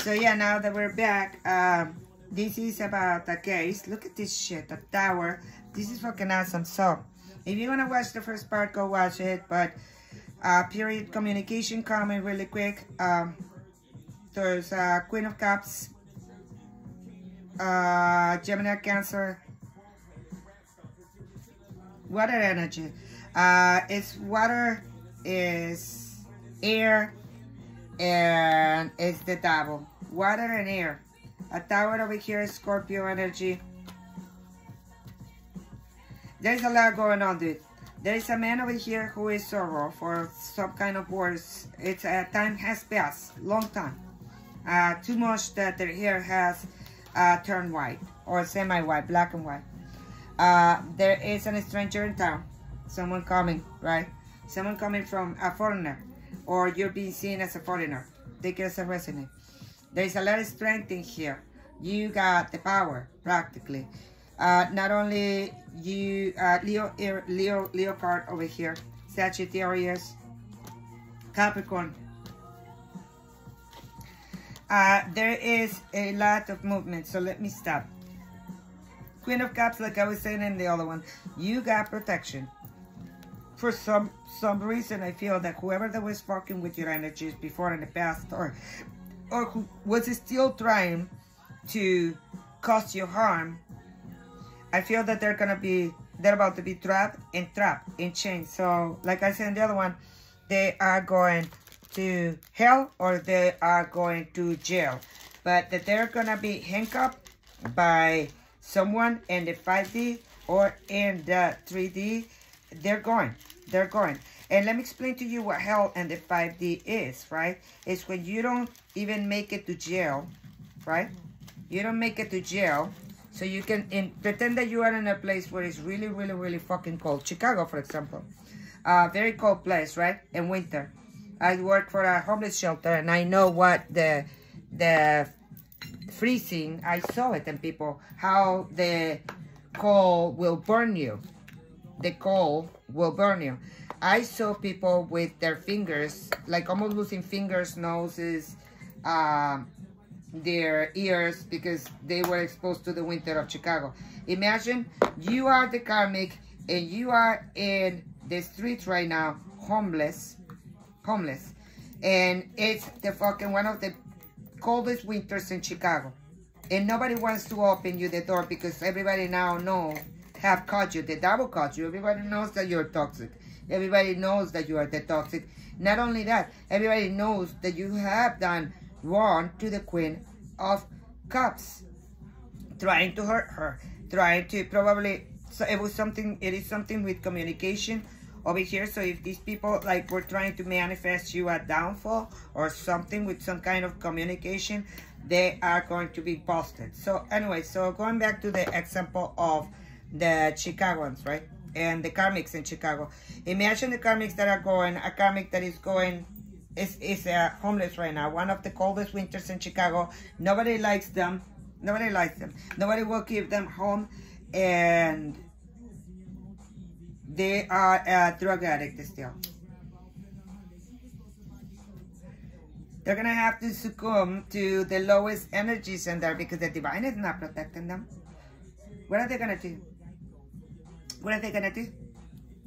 So yeah, now that we're back, this is about a case. Look at this shit, a tower. This is fucking awesome. So, if you want to watch the first part, go watch it. But, period communication comment really quick. There's Queen of Cups, Gemini, Cancer, water energy. It's water, is air, and it's the double. Water and air. A tower over here is Scorpio energy. There's a lot going on, dude. There is a man over here who is sorrow for some kind of words. It's time has passed, long time. Too much that their hair has turned white or semi-white, black and white. There is a stranger in town. Someone coming, right? Someone coming from a foreigner, or you're being seen as a foreigner. Take it as a resident. There is a lot of strength in here. You got the power, practically. Not only you, Leo card over here, Sagittarius, Capricorn. There is a lot of movement, so let me stop. Queen of Cups, like I was saying in the other one, you got protection. For some reason, I feel that whoever that was fucking with your energies before in the past, or who was still trying to cause you harm, I feel that they're about to be trapped in chains. So, like I said in the other one, they are going to hell or they are going to jail. But that they're gonna be handcuffed by someone in the 5D or in the 3D, they're going. And let me explain to you what hell and the 5D is, right? It's when you don't even make it to jail, right? You don't make it to jail, so you can pretend that you are in a place where it's really, really, really fucking cold. Chicago, for example. Very cold place, right? In winter. I work for a homeless shelter, and I know what the freezing, I saw it in people, how the cold will burn you. The cold will burn you. I saw people with their fingers, like almost losing fingers, noses, their ears, because they were exposed to the winter of Chicago. Imagine you are the karmic and you are in the streets right now, homeless, and it's the fucking one of the coldest winters in Chicago, and nobody wants to open you the door because everybody now have caught you. The devil caught you. Everybody knows that you're toxic. Everybody knows that you are the toxic. Not only that, everybody knows that you have done wrong to the Queen of Cups, trying to hurt her, trying to probably. So it is something with communication over here. So if these people like were trying to manifest you a downfall or something with some kind of communication, they are going to be busted. So anyway, so going back to the example of the Chicagoans, right? And the karmics in Chicago. Imagine the karmics that are going, a karmic that is going, is homeless right now. One of the coldest winters in Chicago. Nobody likes them. Nobody likes them. Nobody will give them home. And they are a drug addict still. They're going to have to succumb to the lowest energies in there because the divine is not protecting them. What are they going to do? What are they going to do?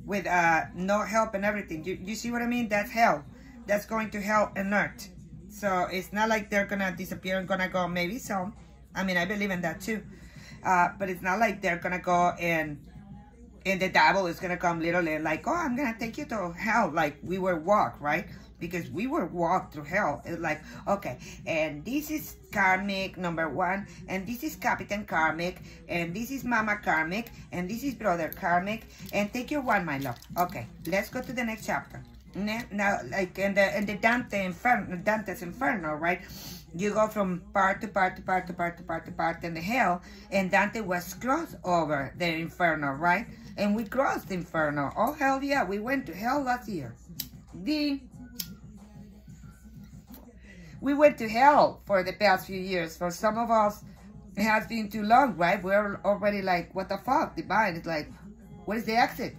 With no help and everything. You see what I mean? That's hell. That's going to hell and earth. So it's not like they're going to disappear and going to go. Maybe so. I mean, I believe in that too. But it's not like they're going to go and the devil is going to come literally like, oh, I'm going to take you to hell. Like we were walked, right? Because we were walked through hell. It's like, okay, and this is karmic number 1, and this is Captain Karmic, and this is Mama Karmic, and this is Brother Karmic, and take your one, my love. Okay, let's go to the next chapter. Now, like in the Dante's Inferno, right? You go from part to part to part to part to part to part in the hell, and Dante was crossed over the Inferno, right? And we crossed the Inferno. Oh, hell yeah, we went to hell last year. We went to hell for the past few years. For some of us, it has been too long, right? We're already like, what the fuck? Divine is like, what is the exit?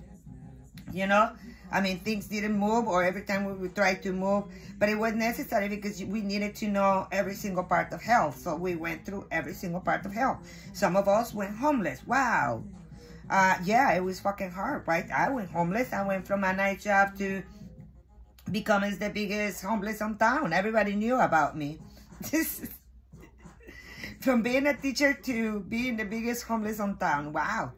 You know? I mean, things didn't move, or every time we would try to move, but it was necessary because we needed to know every single part of hell. So we went through every single part of hell. Some of us went homeless. Wow. Yeah, it was fucking hard, right? I went homeless. I went from a night job to becoming the biggest homeless on town. Everybody knew about me. From being a teacher to being the biggest homeless on town. Wow.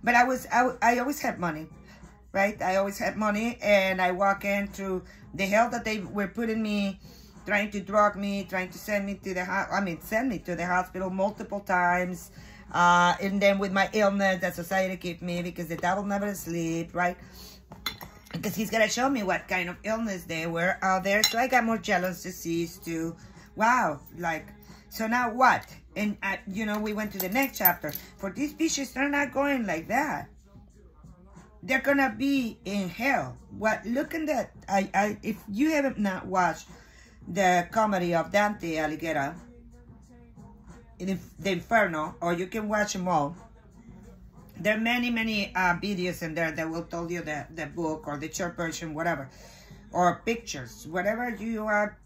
But I always had money, right? I always had money, and I walk in through the hell that they were putting me, trying to drug me, trying to send me to the send me to the hospital multiple times. And then with my illness that society gave me, because the devil never sleep, right? Because he's gonna show me what kind of illness they were out there. So I got more jealous disease too. Wow, like, so now what? And you know, we went to the next chapter. For these bitches, they're not going like that. They're gonna be in hell. What? Look at that. If you haven't not watched the comedy of Dante Alighieri, The Inferno, or you can watch them all. There are many videos in there that will tell you the book or the short version, whatever, or pictures, whatever you are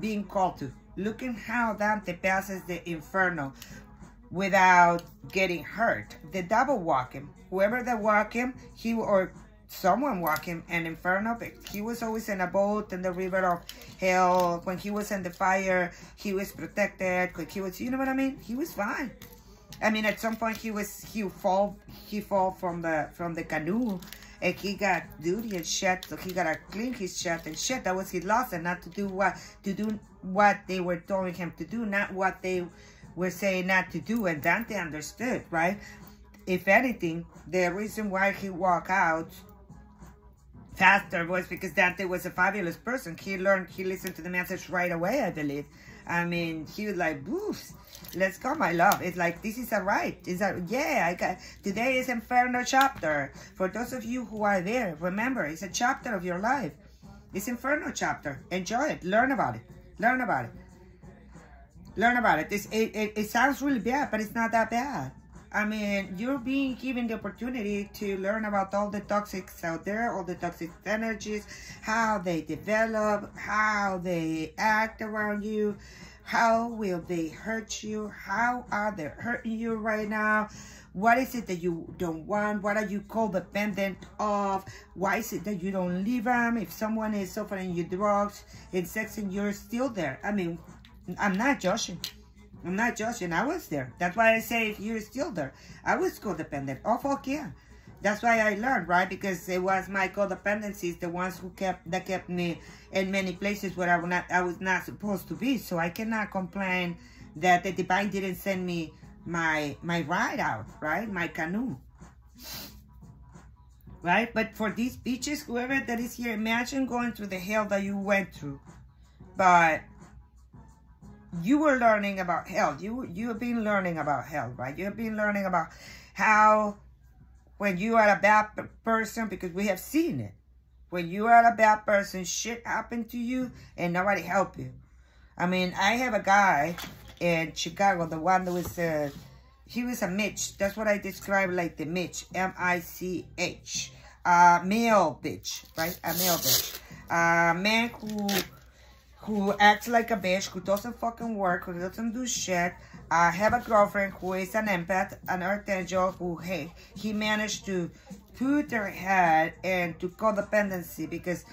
being called to. Look at how Dante passes the Inferno without getting hurt. The devil walk him. Whoever that walk him, or someone walk him in Inferno. He was always in a boat in the river of hell. When he was in the fire, he was protected. When he was, you know what I mean? He was fine. I mean, at some point he fall from the canoe, and he got dirty and shit. So he gotta clean his shit and shit. That was his loss, and not to do what they were telling him to do, not what they were saying not to do. And Dante understood, right? If anything, the reason why he walked out faster was because Dante was a fabulous person. He listened to the message right away, I believe. I mean, he was like, "Boofs, let's go, my love." It's like, this is alright. Today is Inferno chapter. For those of you who are there, remember, it's a chapter of your life. It's Inferno chapter. Enjoy it. Learn about it. Learn about it. Learn about it. It sounds really bad, but it's not that bad. I mean, you're being given the opportunity to learn about all the toxics out there, all the toxic energies, how they develop, how they act around you, how will they hurt you, how are they hurting you right now, what is it that you don't want, what are you codependent of, why is it that you don't leave them, if someone is offering you drugs and sex and you're still there. I mean, I'm not judging. I'm not judging. I was there. That's why I say if you're still there. I was codependent. Oh, fuck yeah. That's why I learned, right? Because it was my codependencies, the ones that kept me in many places where I was not supposed to be. So I cannot complain that the divine didn't send me my ride out, right? My canoe. Right? But for these bitches, whoever that is here, imagine going through the hell that you went through. But you were learning about hell. You have been learning about hell, right? You have been learning about how when you are a bad person, because we have seen it. When you are a bad person, shit happened to you and nobody helped you. I mean, I have a guy in Chicago, the one that was, he was a Mitch. That's what I describe like the Mitch, M-I-C-H. Male bitch, right? A male bitch. Man who acts like a bitch, who doesn't fucking work, who doesn't do shit. I have a girlfriend who is an empath, an archangel, who, hey, he managed to put their head into codependency because,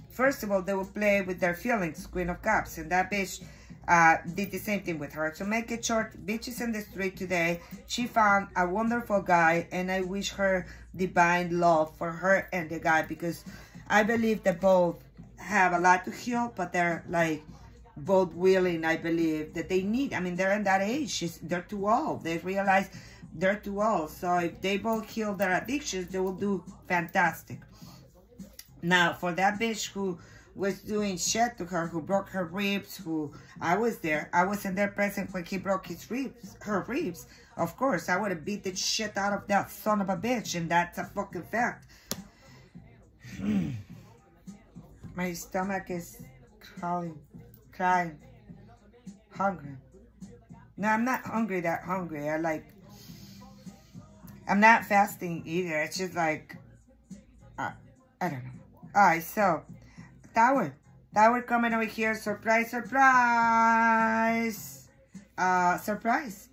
first of all, they will play with their feelings, Queen of Cups, and that bitch did the same thing with her. So make it short, bitch is in the street today. She found a wonderful guy, and I wish her divine love for her and the guy, because I believe that both have a lot to heal, but they're like both willing, I believe, that they need. I mean, they're in that age. They're too old. They realize they're too old. So if they both heal their addictions, they will do fantastic. Now, for that bitch who was doing shit to her, who broke her ribs, who I was there. I was in there present when he broke her ribs. Of course, I would have beat the shit out of that son of a bitch, and that's a fucking fact. My stomach is crying, hungry. No, I'm not that hungry. I'm not fasting either. It's just like, I don't know. All right, so Tower. Tower coming over here. Surprise, surprise. Surprise.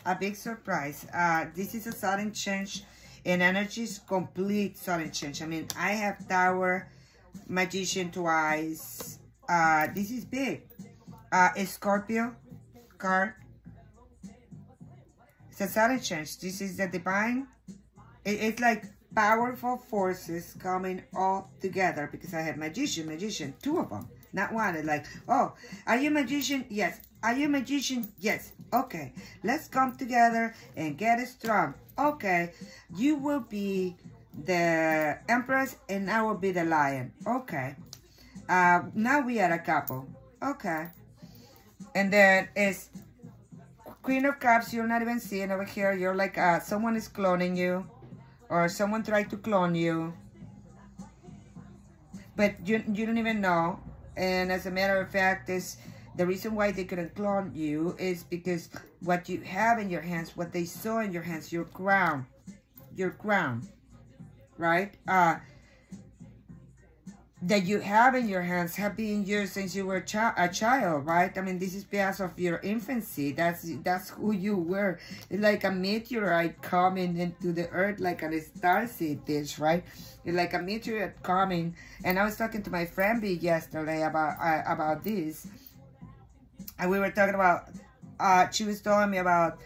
A big surprise. This is a sudden change in energies. Complete sudden change. I mean, I have Tower, Magician twice. This is big. A Scorpio card. It's a sudden change. This is the divine. It's like powerful forces coming all together, because I have magician, two of them, not one. It's like, oh, are you magician? Yes. Are you magician? Yes. Okay, let's come together and get strong. Okay, you will be the Empress and I will be the Lion. Okay, now we are a couple. Okay, and then it's Queen of Cups. You're not even seeing over here. You're like someone is cloning you, or someone tried to clone you, but you don't even know. And as a matter of fact, the reason why they couldn't clone you is because what you have in your hands, what they saw in your hands, your crown, right? That you have in your hands have been yours since you were a child, right? I mean, this is because of your infancy. That's who you were. It's like a meteorite coming into the earth, like a starseed dish, right? It's like a meteorite coming. And I was talking to my friend B yesterday about this, and we were talking about. She was telling me about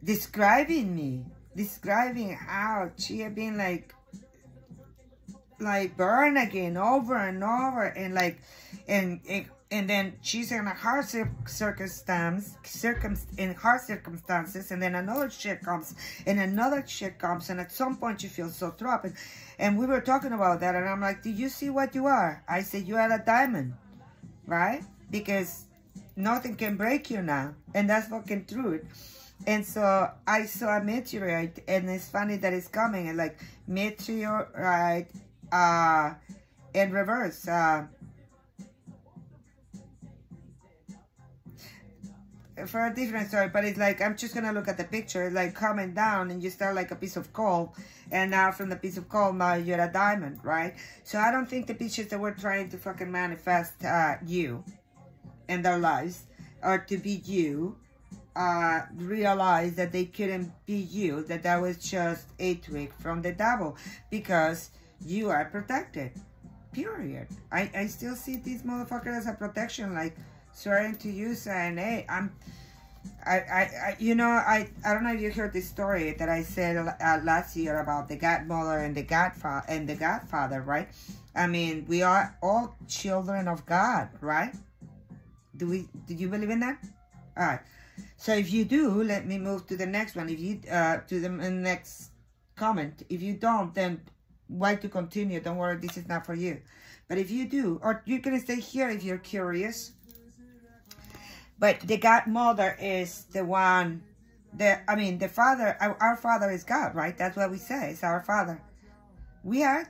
describing how she had been like born again over and over, and like and then she's in a hard circumstances, and then another shit comes, and another shit comes, and at some point you feel so trapped. And we were talking about that, and I'm like, do you see what you are? I said, you are a diamond, right? Because nothing can break you now, and that's fucking truth. And so I saw a meteorite, and it's funny that it's coming, and like meteorite in reverse. For a different story, but it's like, I'm just gonna look at the picture. It's like coming down, and you start like a piece of coal, and now from the piece of coal, now you're a diamond, right? So I don't think the bitches that were trying to fucking manifest you in their lives, or to be you, realize that they couldn't be you, that was just a trick from the devil, because you are protected, period. I still see these motherfuckers as a protection, like swearing to you, saying, hey, you know, I don't know if you heard this story that I said last year about the godmother and the godfather, right? I mean, we are all children of God, right? Do you believe in that? All right. So if you do, let me move to the next one. If you to the next comment. If you don't, then why to continue? Don't worry, this is not for you. But if you do, or you can stay here if you're curious. But the godmother is the one. The father. Our father is God, right? That's what we say. It's our father. We are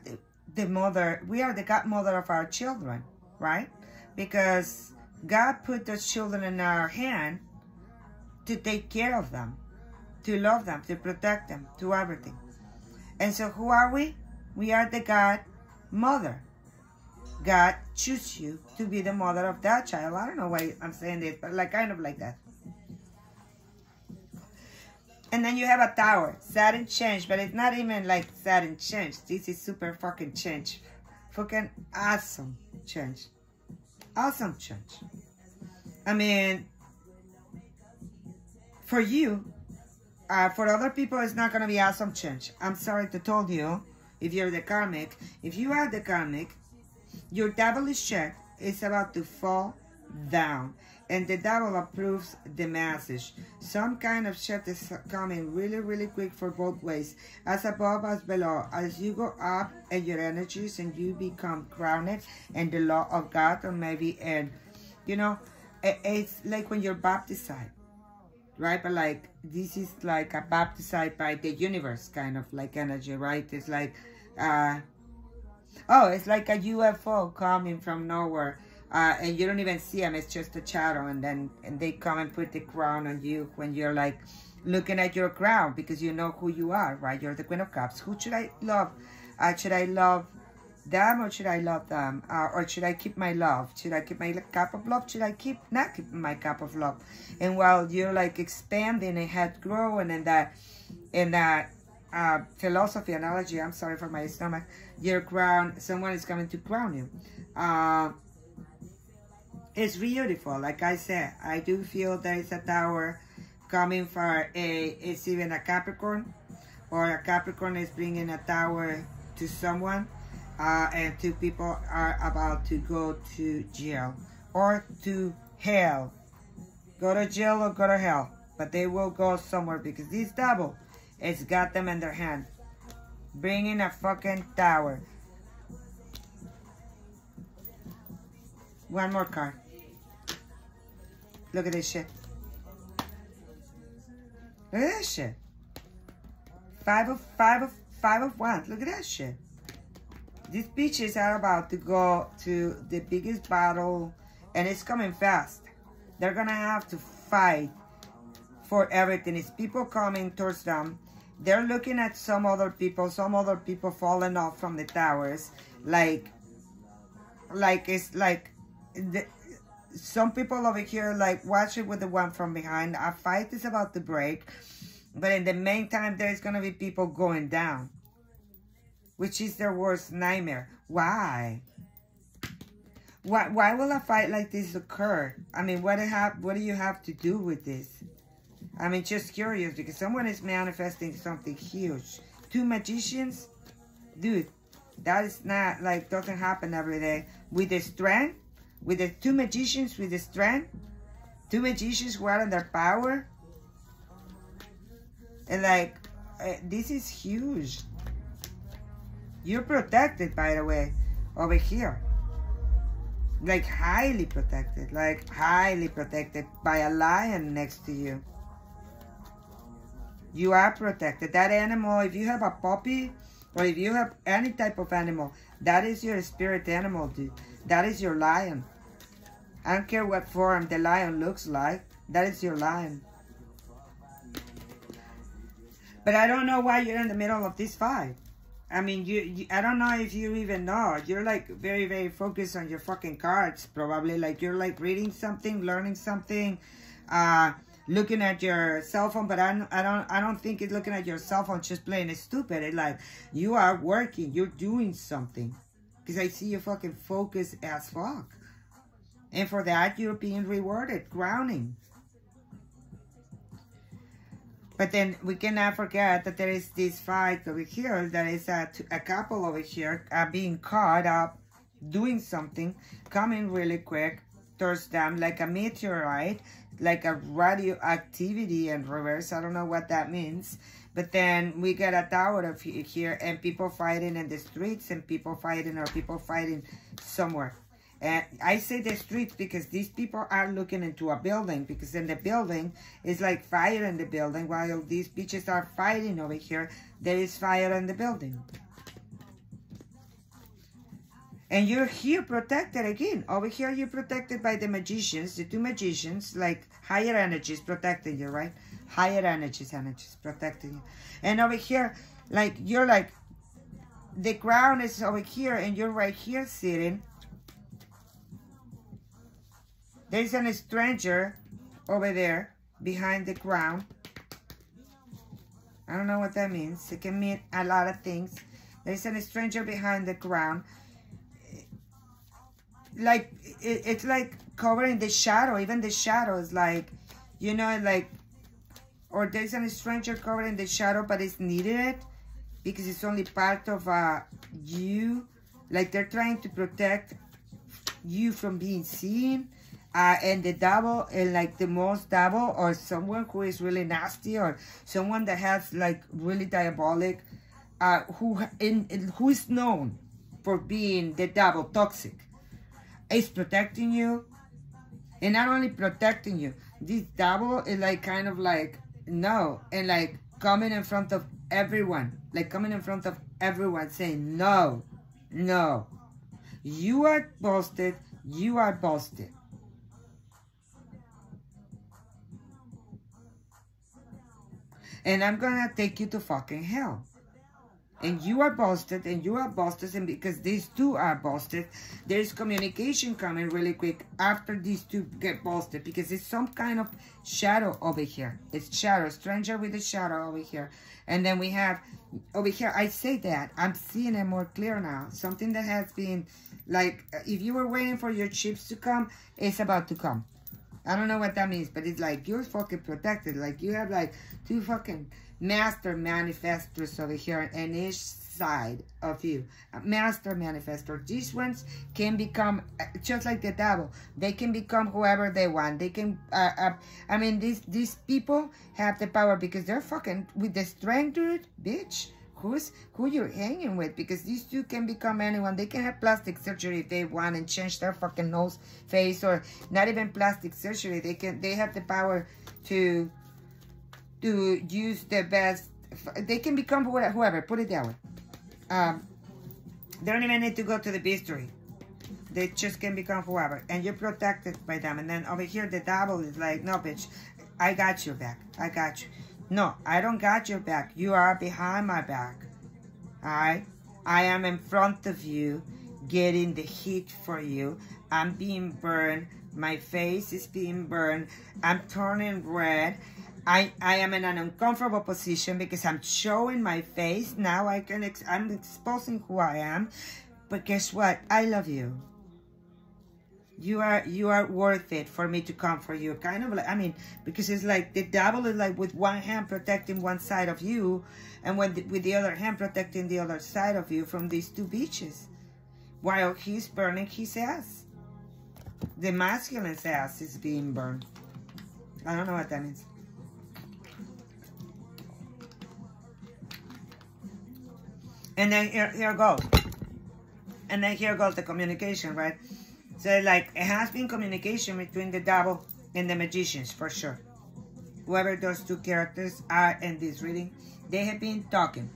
the mother. We are the godmother of our children, right? Because God put those children in our hand to take care of them, to love them, to protect them, to everything. And so who are we? We are the God mother. God choose you to be the mother of that child. I don't know why I'm saying this, but like kind of like that. And then you have a tower, sudden change, but it's not even like sudden change. This is super fucking change. Fucking awesome change. Awesome change. I mean, for you, for other people, it's not going to be awesome change. I'm sorry to tell you, if you're the karmic, if you are the karmic, your devilish check is about to fall down. And the devil approves the message. Some kind of shit is coming really, really quick for both ways. As above, as below. As you go up in your energies and you become grounded in the law of God, or maybe in, you know, it's like when you're baptized, right? But like, this is like a baptized by the universe kind of like energy, right? It's like, it's like a UFO coming from nowhere. And you don't even see them, it's just a shadow, and they come and put the crown on you when you're like looking at your crown, because you know who you are, right? You're the Queen of Cups. Who should I love? Should I love them or should I love them? Or should I keep my love? Should I keep my cup of love? Should I keep not keep my cup of love? And while you're like expanding and head growing in that philosophy analogy, I'm sorry for my stomach, your crown, someone is coming to crown you. It's beautiful. Like I said, I do feel there is a tower coming for it's even a Capricorn, or a Capricorn is bringing a tower to someone, and two people are about to go to jail or to hell. Go to jail or go to hell, but they will go somewhere because this double, it's got them in their hand, bringing a fucking tower. One more card. Look at this shit. Look at that shit. Five of Wands. Look at that shit. These bitches are about to go to the biggest battle, and it's coming fast. They're gonna have to fight for everything. It's people coming towards them. They're looking at some other people falling off from the towers. Some people over here like watch it with the one from behind. A fight is about to break, but in the meantime there's gonna be people going down, which is their worst nightmare. Why will a fight like this occur? I mean, what do you have to do with this? I mean, just curious, because someone is manifesting something huge. Two magicians, dude, that is not like, doesn't happen every day. With the strength, with the two magicians with the strength, two magicians who are in their power, and like, this is huge. You're protected, by the way, over here. Like highly protected by a lion next to you. You are protected. That animal, if you have a puppy, or if you have any type of animal, that is your spirit animal, dude. That is your lion. I don't care what form the lion looks like. That is your lion. But I don't know why you're in the middle of this fight. I mean, I don't know if you even know. You're like very, very focused on your fucking cards, probably. Like you're like reading something, learning something, looking at your cell phone. But I don't think it's looking at your cell phone just playing it stupid. It's like you are working, you're doing something. Because I see you fucking focused as fuck. And for that, you're being rewarded, crowning. But then we cannot forget that there is this fight over here. There is a couple over here being caught up, doing something, coming really quick towards them like a meteorite, like a radioactivity in reverse. I don't know what that means. But then we get a tower of here and people fighting in the streets and people fighting somewhere. And I say the streets because these people are looking into a building, because in the building is like fire in the building. While these bitches are fighting over here, there is fire in the building. And you're here protected again. Over here you're protected by the magicians, the two magicians, like higher energies protecting you, right? Higher energies protecting you. And over here, like you're like, the crown is over here and you're right here sitting. There's a stranger over there behind the crown. I don't know what that means. It can mean a lot of things. There's a stranger behind the crown. Like, it's like covering the shadow. Even the shadow is like, you know, like, or there's a stranger covering the shadow, but it's needed because it's only part of you. Like, they're trying to protect you from being seen. And the double, and like the most double, or someone who is really nasty, or someone that has like really diabolic, who is known for being the double toxic, is protecting you. And not only protecting you, this double is like kind of like, no, and like coming in front of everyone, saying no, you are busted, and I'm gonna take you to fucking hell. and you are busted, and you are busted, and because these two are busted, there's communication coming really quick after these two get busted, because it's some kind of shadow over here. It's shadow, stranger with a shadow over here. And then we have over here, I say that, I'm seeing it more clear now. Something that has been, like, if you were waiting for your chips to come, it's about to come. I don't know what that means, but it's like you're fucking protected. Like you have like two fucking master manifestors over here on each side of you. Master manifestor. These ones can become just like the devil. They can become whoever they want. They can. I mean, these people have the power because they're fucking with the strength, dude. Bitch. Who you're hanging with, because these two can become anyone. They can have plastic surgery if they want and change their fucking nose, face, or not even plastic surgery. They have the power to use the best. They can become whoever, put it that way. They don't even need to go to the bistro. They just can become whoever, and you're protected by them. And then over here the devil is like, no bitch, I got your back, I got you. No, I don't got your back. You are behind my back. Alright? I am in front of you, getting the heat for you. I'm being burned. My face is being burned. I'm turning red. I am in an uncomfortable position because I'm showing my face. Now I'm exposing who I am. But guess what? I love you. You are worth it for me to come for you. Kind of like, I mean, because it's like the devil is like with one hand protecting one side of you, and with the other hand protecting the other side of you from these two beaches, while he's burning his ass. The masculine's ass is being burned. I don't know what that means. And then here goes. And then here goes the communication, right? So, like, it has been communication between the devil and the magicians, for sure. Whoever those two characters are in this reading, they have been talking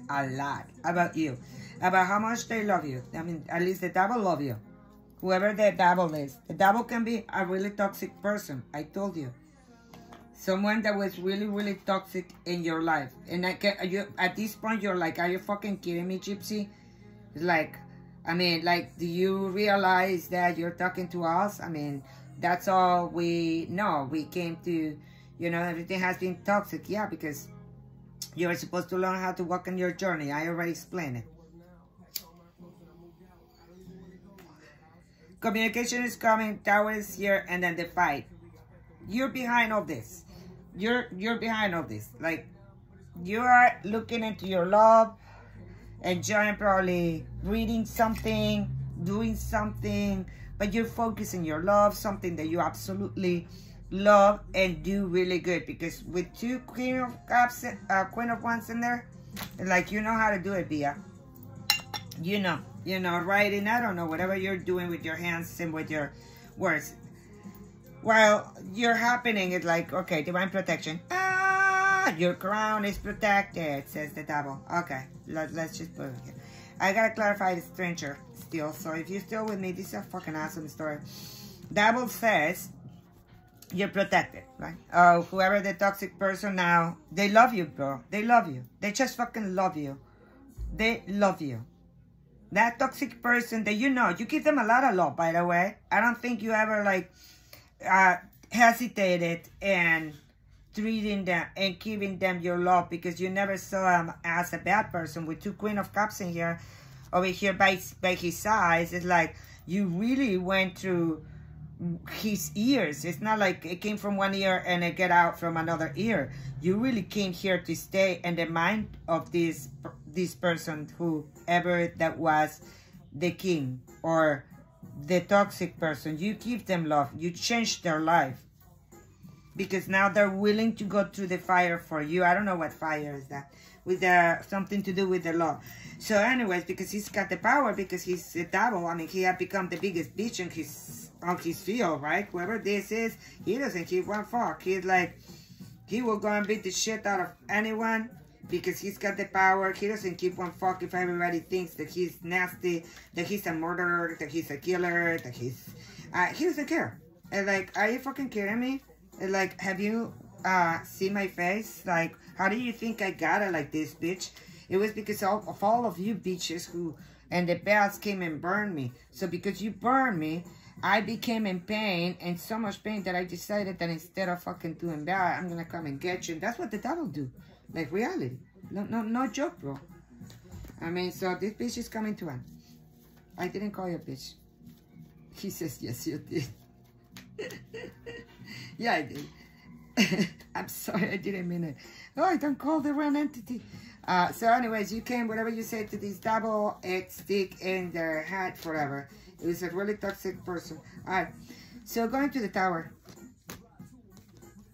a lot about you, about how much they love you. I mean, at least the devil loves you. Whoever the devil is. The devil can be a really toxic person, I told you. Someone that was really, really toxic in your life. And at this point, you're like, are you fucking kidding me, Gypsy? It's like, I mean, like, do you realize that you're talking to us? I mean, that's all we know. We came to, you know, everything has been toxic. Yeah, because you're supposed to learn how to walk on your journey. I already explained it. Communication is coming, Tower is here, and then the fight. You're behind all this. You're behind all this. Like, you are looking into your love, enjoying, probably reading something, doing something, but you're focusing your love, something that you absolutely love and do really good. Because with two Queen of Cups, Queen of Wands in there, like, you know how to do it, Bia. You know, writing, I don't know, whatever you're doing with your hands and with your words. While you're happening, it's like, okay, divine protection. Ah, your crown is protected, says the devil. Okay, let's just put it here. I gotta clarify the stranger still, so if you're still with me, this is a fucking awesome story. Devil says you're protected, right? Whoever the toxic person now, they love you, bro. They love you. They just fucking love you. They love you. That toxic person that you know, you give them a lot of love, by the way. I don't think you ever, like, hesitated and treating them and giving them your love, because you never saw him as a bad person. With two Queen of Cups in here, over here by his sides, it's like you really went through his ears. It's not like it came from one ear and it get out from another ear. You really came here to stay in the mind of this person, whoever that was, the king or the toxic person. You give them love. You change their life, because now they're willing to go through the fire for you. I don't know what fire is that, with something to do with the love. So anyways, because he's got the power, because he's the devil, I mean, he had become the biggest bitch on his field, right? Whoever this is, he doesn't give one fuck. He's like, he will go and beat the shit out of anyone, because he's got the power. He doesn't give one fuck if everybody thinks that he's nasty, that he's a murderer, that he's a killer, that he's... he doesn't care. And like, are you fucking kidding me? And like, have you seen my face? Like, how do you think I got it like this, bitch? It was because of all of you bitches who, and the bells came and burned me. So because you burned me, I became in pain, and so much pain that I decided that instead of fucking doing that, I'm gonna come and get you. And that's what the devil do. Like reality. No joke, bro. I mean, so this bitch is coming to end. I didn't call you a bitch. He says, yes, you did. Yeah, I did. I'm sorry, I didn't mean it. Oh, I don't call the wrong entity. So anyways, you can, whatever you say to this double X stick in their head forever. It was a really toxic person. Alright, so going to the tower.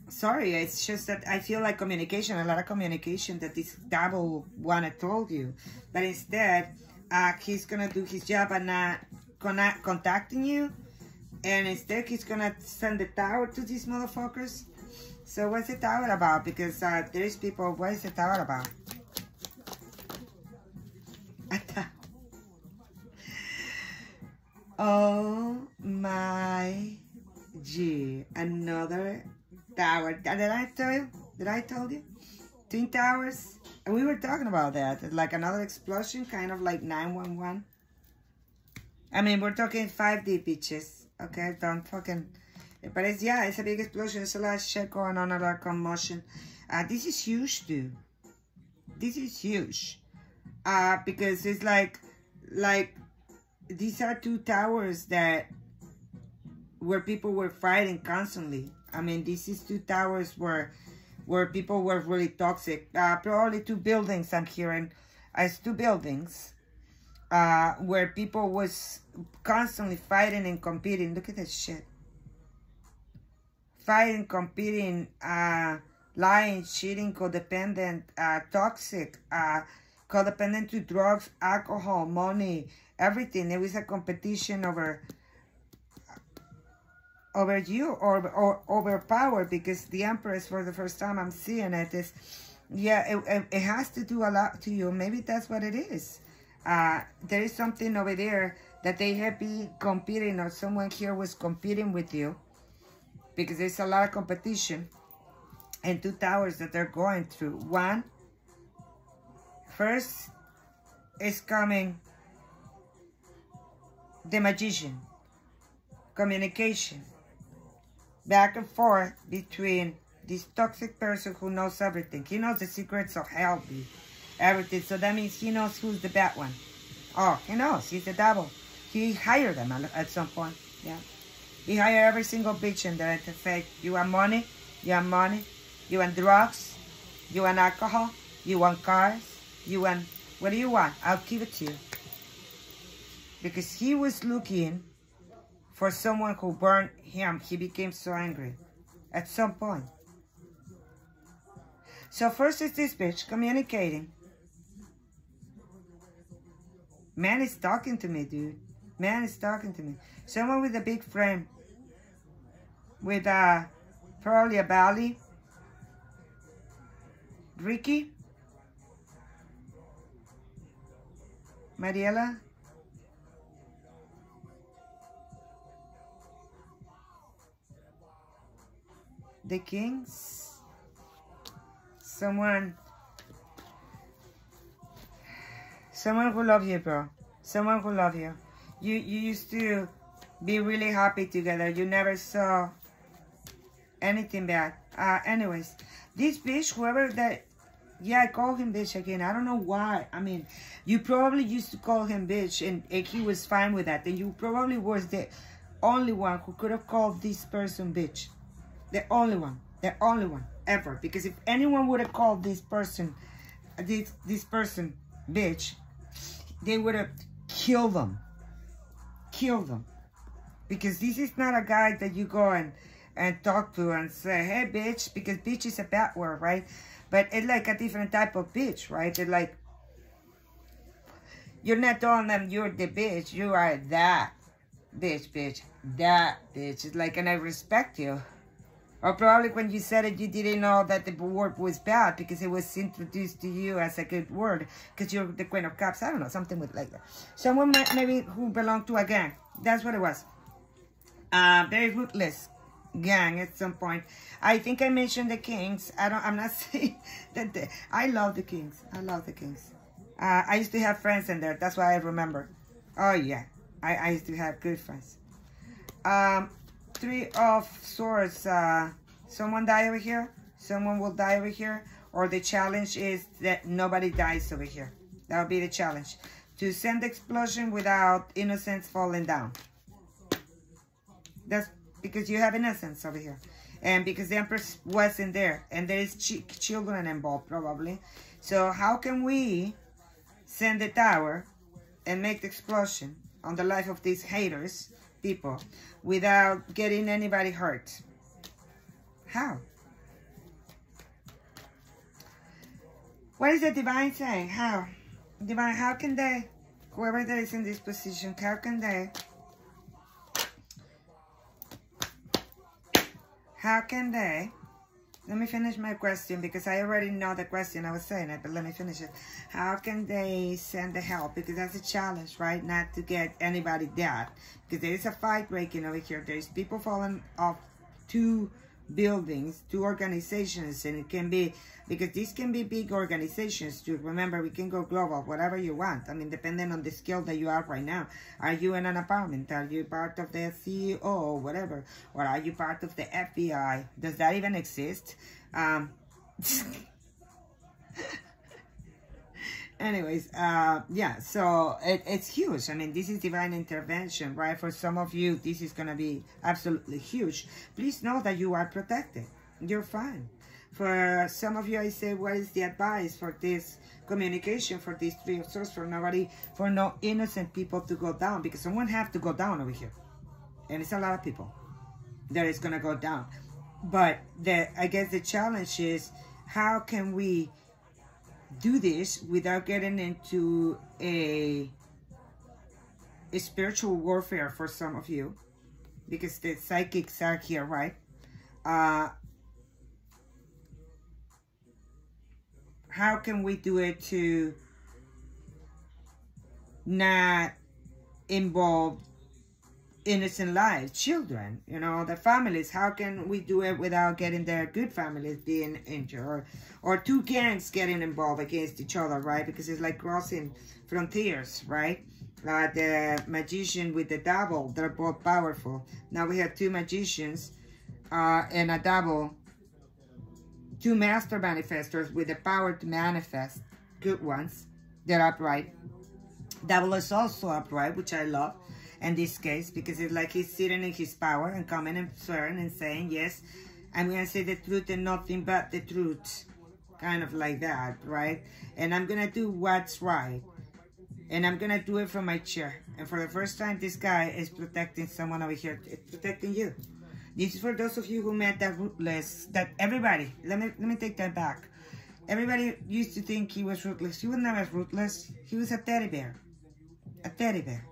Sorry, it's just that I feel like communication, a lot of communication that this double one told you. But instead, he's gonna do his job and not contacting you. And instead, he's gonna send the tower to these motherfuckers. So what's the tower about? Because there's people, what is the tower about? A tower. Oh my G, another tower. Did I tell you? Did I tell you? Twin towers. And we were talking about that. Like another explosion, kind of like 911. I mean, we're talking 5D bitches. Okay, don't fucking... But it's, yeah, it's a big explosion. There's a lot of shit going on, a lot of commotion. This is huge, dude. This is huge. Because it's like these are two towers that where people were fighting constantly. I mean, this is two towers where people were really toxic. Probably two buildings I'm hearing as two buildings where people was constantly fighting and competing. Look at this shit. Fighting, competing, lying, cheating, codependent, toxic, codependent to drugs, alcohol, money, everything. There was a competition over you or over power, because the Empress, for the first time I'm seeing it, is, yeah, it has to do a lot to you. Maybe that's what it is. There is something over there that they have been competing, or someone here was competing with you, because there's a lot of competition and two towers that they're going through. One, first is coming the Magician. Communication. Back and forth between this toxic person who knows everything. He knows the secrets of hell, dude. Everything. So that means he knows who's the bad one. Oh, he knows. He's the devil. He hired them at some point. Yeah. He hired every single bitch in there to say, you want money? You want money? You want drugs? You want alcohol? You want cars? You want... What do you want? I'll give it to you. Because he was looking for someone who burned him. He became so angry at some point. So first is this bitch communicating. Man is talking to me, dude. Man is talking to me. Someone with a big frame. With probably a belly. Ricky? Mariela? The Kings? Someone who love you, bro. Someone who love you. You used to be really happy together. You never saw anything bad. Anyways, this bitch, whoever that... Yeah, I call him bitch again. I don't know why. I mean, you probably used to call him bitch and he was fine with that. And you probably was the only one who could have called this person bitch. The only one ever. Because if anyone would have called this person bitch, they would have killed them. Because this is not a guy that you go and talk to and say, hey bitch, because bitch is a bad word, right? But it's like a different type of bitch, right? It's like, you're not telling them you're the bitch, you are that bitch, that bitch. It's like, and I respect you. Or probably when you said it, you didn't know that the word was bad because it was introduced to you as a good word because you're the Queen of Cups. I don't know, something with like that. Someone maybe who belonged to a gang. That's what it was. Very ruthless gang at some point. I think I mentioned the Kings. I'm not saying that I love the Kings. I love the Kings. I used to have friends in there. That's why I remember. Oh, yeah. I used to have good friends. Three of Swords. Someone die over here. Someone will die over here. Or the challenge is that nobody dies over here. That would be the challenge. To send the explosion without innocents falling down. That's because you have innocence over here. And because the Empress wasn't there. And there is children involved, probably. So how can we send the tower and make the explosion on the life of these haters, people, without getting anybody hurt? How? What is the divine saying? How? Divine, how can they, whoever that is in this position, how can they, let me finish my question because I already know the question. I was saying it, but let me finish it. How can they send the help? Because that's a challenge, right? Not to get anybody dead. Because there is a fight breaking over here. There's people falling off two buildings, two organizations, and it can be, because these can be big organizations too. Remember, we can go global, whatever you want. I mean, depending on the skill that you have right now. Are you in an apartment? Are you part of the CEO, whatever? Or are you part of the FBI? Does that even exist? Anyways, yeah, so it's huge. I mean, this is divine intervention, right? For some of you, this is going to be absolutely huge. Please know that you are protected. You're fine. For some of you, I say, what is the advice for this communication, for these Three of Swords, for no innocent people to go down? Because someone have to go down over here. And it's a lot of people that is going to go down. But I guess the challenge is, how can we do this without getting into a spiritual warfare for some of you? Because the psychics are here, right? How can we do it to not involve innocent lives, children, you know, the families? How can we do it without getting their good families being injured, or two gangs getting involved against each other, right? Because it's like crossing frontiers, right? The magician with the double, they're both powerful. Now we have two magicians and a double, two master manifestors with the power to manifest, good ones. They're upright. Double is also upright, which I love in this case, because it's like he's sitting in his power and coming and swearing and saying, yes, I'm going to say the truth and nothing but the truth. Kind of like that, right? And I'm going to do what's right. And I'm going to do it from my chair. And for the first time, this guy is protecting someone over here. It's protecting you. This is for those of you who met that ruthless, that everybody, let me take that back. Everybody used to think he was ruthless. He was never ruthless. He was a teddy bear. A teddy bear.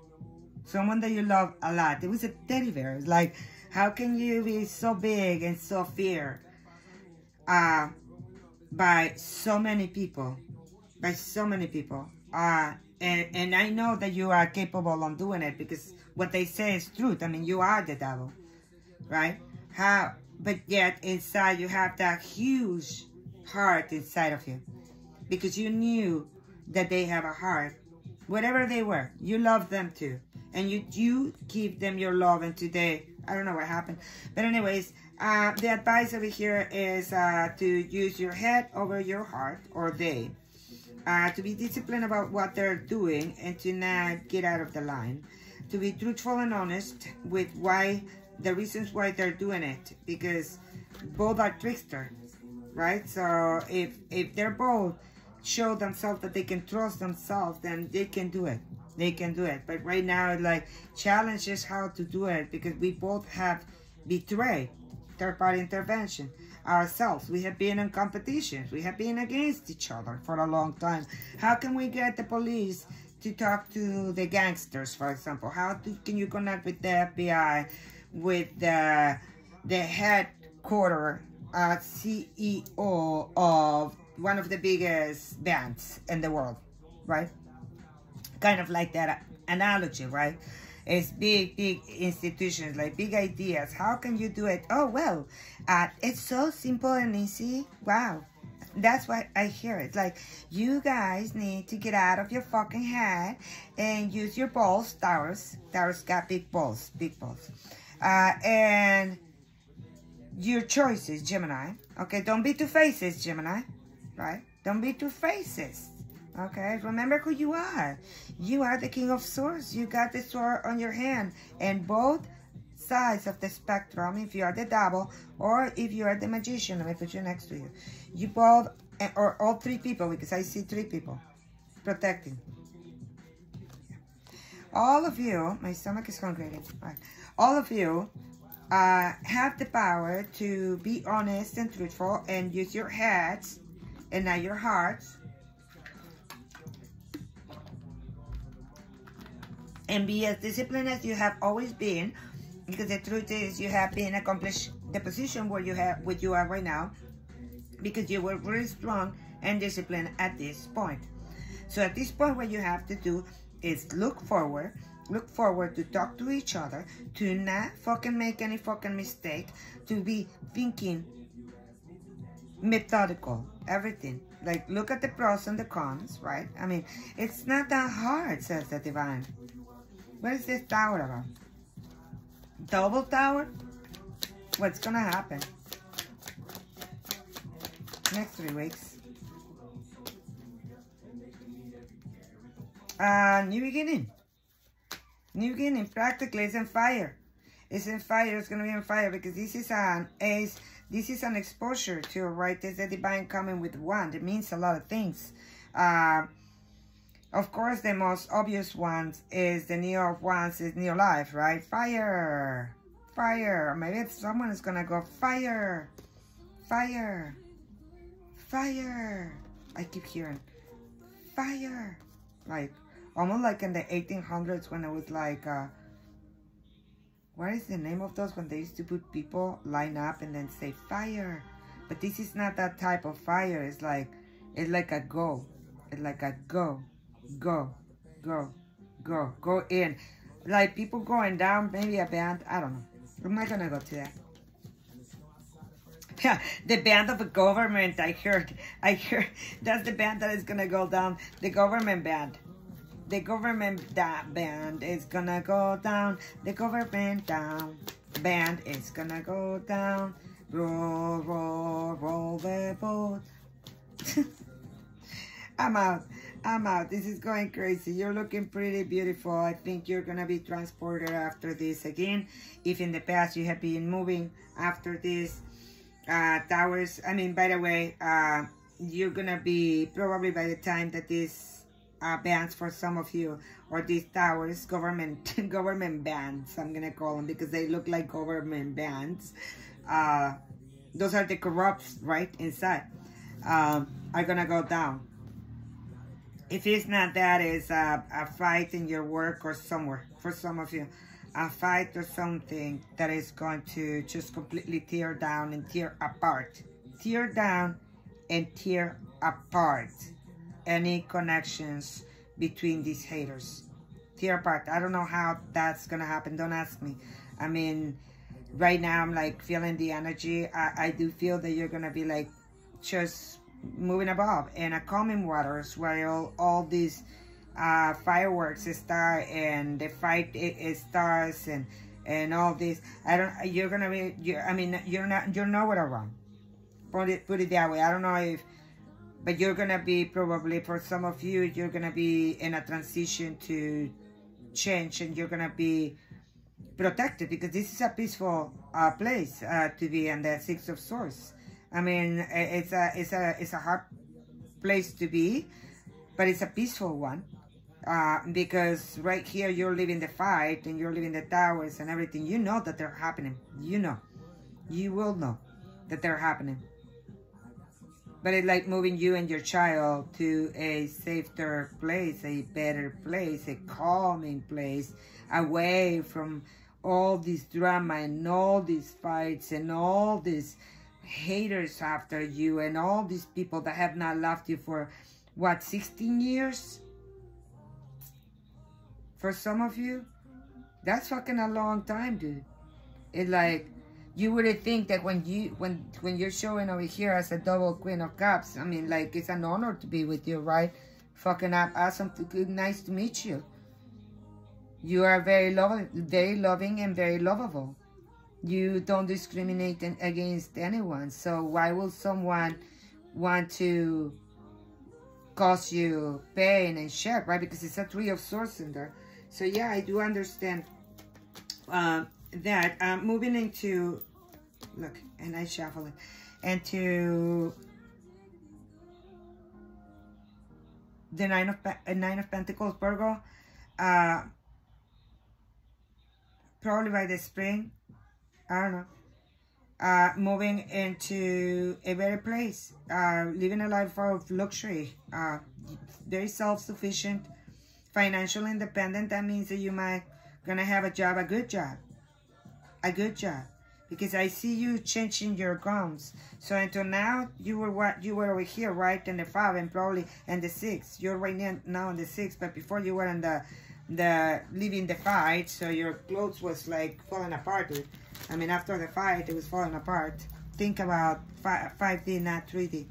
Someone that you love a lot. It was a teddy bear. It's like, how can you be so big and so feared by so many people? By so many people. And I know that you are capable of doing it, because what they say is truth. I mean, you are the devil, right? But yet inside you have that huge heart inside of you, because you knew that they have a heart. Whatever they were, you love them too. And you give them your love, and today, I don't know what happened. But anyways, the advice over here is to use your head over your heart, or they. To be disciplined about what they're doing and to not get out of the line. To be truthful and honest with the reasons why they're doing it. Because both are trickster, right? So if they're both show themselves that they can trust themselves, then they can do it. They can do it. But right now, like, challenge is how to do it, because we both have betrayed third-party intervention ourselves. We have been in competitions. We have been against each other for a long time. How can we get the police to talk to the gangsters, for example? Can you connect with the FBI, with the headquarters CEO of one of the biggest bands in the world, right? Kind of like that analogy, right? It's big institutions, like big ideas. How can you do it? Oh, well, it's so simple and easy. Wow. That's what I hear. It's like, you guys need to get out of your fucking head and use your balls. Taurus got big balls, and your choices, Gemini. Okay, don't be two-faced, Gemini, right? Don't be two-faced. Okay, remember who you are. You are the King of Swords. You got the sword on your hand, and both sides of the spectrum, if you are the Devil or if you are the Magician. Let me put you next to you. You both, or all three people, because I see three people protecting. All of you, my stomach is hungry. Right. All of you have the power to be honest and truthful and use your heads and not your hearts. And be as disciplined as you have always been, because the truth is you have been accomplished the position where you have, what you are right now, because you were very strong and disciplined at this point. So at this point, what you have to do is look forward to talk to each other, to not fucking make any fucking mistake, to be thinking methodical, everything. Like, look at the pros and the cons, right? I mean, it's not that hard, says the Divine. What is this tower about? Double tower? What's gonna happen? Next 3 weeks. New beginning. New beginning. Practically, it's in fire. It's in fire. It's gonna be on fire because this is an ace. This is an exposure to, right? There's the Divine coming with wand. It means a lot of things. Of course, the most obvious one is the Neo of Wands, is Neo Life, right? Fire. Fire. Maybe someone is gonna go fire. Fire. Fire. I keep hearing fire. Like, almost like in the 1800s when it was like, what is the name of those when they used to put people line up and then say fire? But this is not that type of fire. It's like a go. It's like a go. Go in. Like people going down, maybe a band. I don't know. I'm not gonna go to that. Yeah, the band of the government. I heard that's the band that is gonna go down. The government band. The government band is gonna go down. The government band is gonna go down. Roll, roll, roll the boat. I'm out. This is going crazy. You're looking pretty beautiful. I think you're going to be transported after this again. If in the past you have been moving after this, towers. I mean, by the way, you're going to be, probably by the time that this bands for some of you, or these towers, government bands, I'm going to call them, because they look like government bands. Those are the corrupts, right, inside, are going to go down. If it's not that, it's a fight in your work or somewhere. For some of you, a fight or something that is going to just completely tear down and tear apart. Tear down and tear apart any connections between these haters. Tear apart. I don't know how that's going to happen. Don't ask me. I mean, right now I'm like feeling the energy. I do feel that you're going to be like just moving above in a calming waters where all these fireworks start and the fight it starts and all this. You're gonna be. I mean, you're nowhere around. Put it that way. I don't know if, but you're gonna be probably, for some of you, you're gonna be in a transition to change, and you're gonna be protected because this is a peaceful place to be in the Six of Swords. I mean, it's a hard place to be, but it's a peaceful one, because right here you're living the fight and you're living the towers and everything. You know that they're happening. You will know that they're happening. But it's like moving you and your child to a safer place, a better place, a calming place, away from all this drama and all these fights and all these haters after you and all these people that have not loved you for what, 16 years? For some of you, that's fucking a long time, dude. It's like you would think that when you're showing over here as a double Queen of Cups, I mean, like, it's an honor to be with you, right? Fucking awesome, good, nice to meet you. You are very loving and very lovable. You don't discriminate against anyone. So why would someone want to cause you pain and shit, right? Because it's a Three of Swords in there. So yeah, I do understand that. Moving into, look, and I shuffle it, into the Nine of Pentacles, Virgo. Probably by the spring, I don't know. Moving into a better place, living a life of luxury, very self-sufficient, financially independent. That means that you might gonna have a job, a good job, because I see you changing your grounds. So until now, you were over here, right, in the 5 and probably in the 6. You're right now in the 6, but before you were in the leaving the fight, so your clothes was like falling apart, dude. I mean, after the fight, it was falling apart. Think about 5D, not 3D.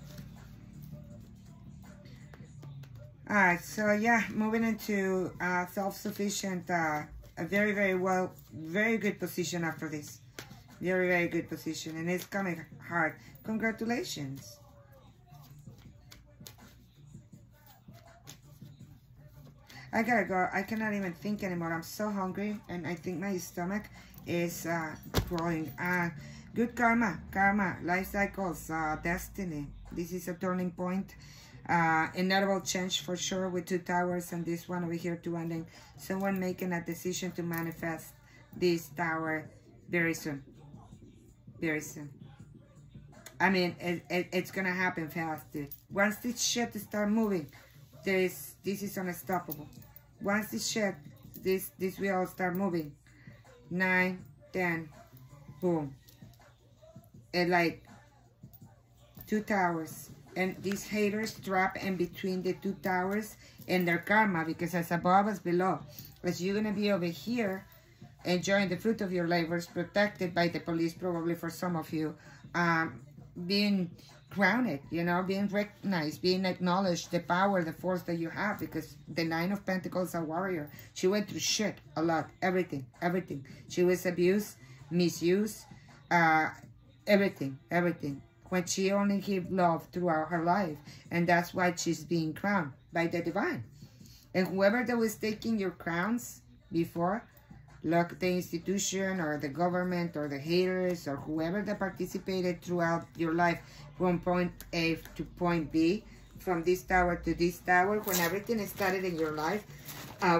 Alright, so yeah, moving into self-sufficient, a very, very good position after this. Very, very good position, and it's coming hard. Congratulations. I gotta go. I cannot even think anymore. I'm so hungry, and I think my stomach is growing. Good karma, life cycles, destiny. This is a turning point. Inevitable change for sure with 2 towers, and this one over here, 2 ending. Someone making a decision to manifest this tower very soon. Very soon. I mean, it's gonna happen fast, dude. Once this shit start moving, this is unstoppable. Once this shit, this will start moving. 9, 10, boom. And like 2 towers. And these haters trap in between the 2 towers and their karma, because as above as below. As you're gonna be over here enjoying the fruit of your labors, protected by the police probably for some of you, being grounded, you know, being recognized, being acknowledged, the power, the force that you have, because the 9 of Pentacles is a warrior. She went through shit a lot, everything. She was abused, misused, everything. When she only gave love throughout her life, and that's why she's being crowned by the divine. And whoever that was taking your crowns before, look, the institution or the government or the haters or whoever that participated throughout your life from point A to point B, from this tower to this tower, when everything started in your life,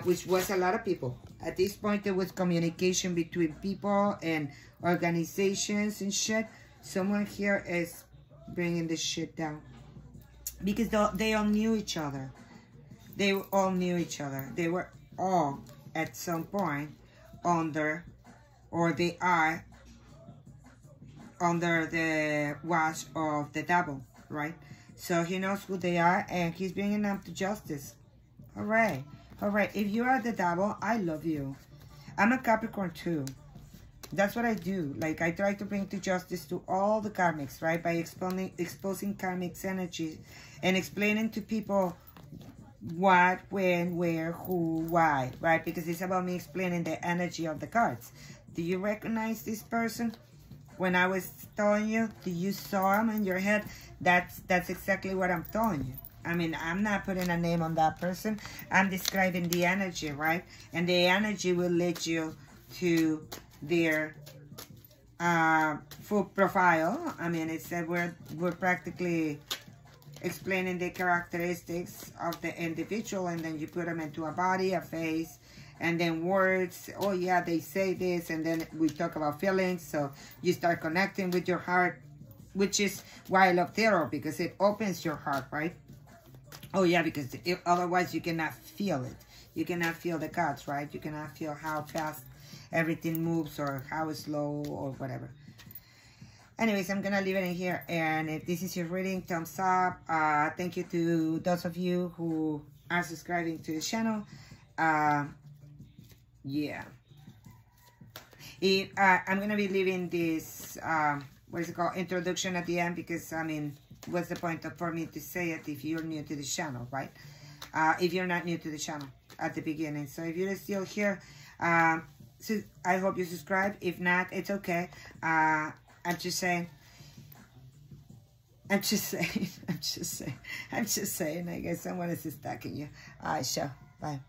which was a lot of people. At this point, there was communication between people and organizations and shit. Someone here is bringing this shit down. Because they all knew each other. They all knew each other. They were all, at some point, under, or they are under the watch of the devil, right? So he knows who they are, and he's bringing them to justice. Hooray. Hooray. If you are the devil, I love you. I'm a Capricorn too. That's what I do. Like, I try to bring to justice to all the karmics, right? By exposing karmics energy and explaining to people what, when, where, who, why, right? Because it's about me explaining the energy of the cards. Do you recognize this person? When I was telling you, do you saw him in your head? That's exactly what I'm telling you. I mean, I'm not putting a name on that person. I'm describing the energy, right? And the energy will lead you to their full profile. I mean, it's that we're practically explaining the characteristics of the individual, and then you put them into a body, a face, and then words. Oh yeah, they say this, and then we talk about feelings. So you start connecting with your heart, which is why I love tarot, because it opens your heart, right? Oh yeah, because otherwise you cannot feel it. You cannot feel the cards, right? You cannot feel how fast everything moves or how slow or whatever. Anyways, I'm gonna leave it in here, and if this is your reading, thumbs up. Thank you to those of you who are subscribing to the channel. Yeah. I'm going to be leaving this, what is it called, introduction at the end, because, I mean, what's the point for me to say it if you're new to the channel, right? If you're not new to the channel at the beginning. So if you're still here, so I hope you subscribe. If not, it's okay. I'm just saying, I guess someone is stalking you. All right, sure. Bye.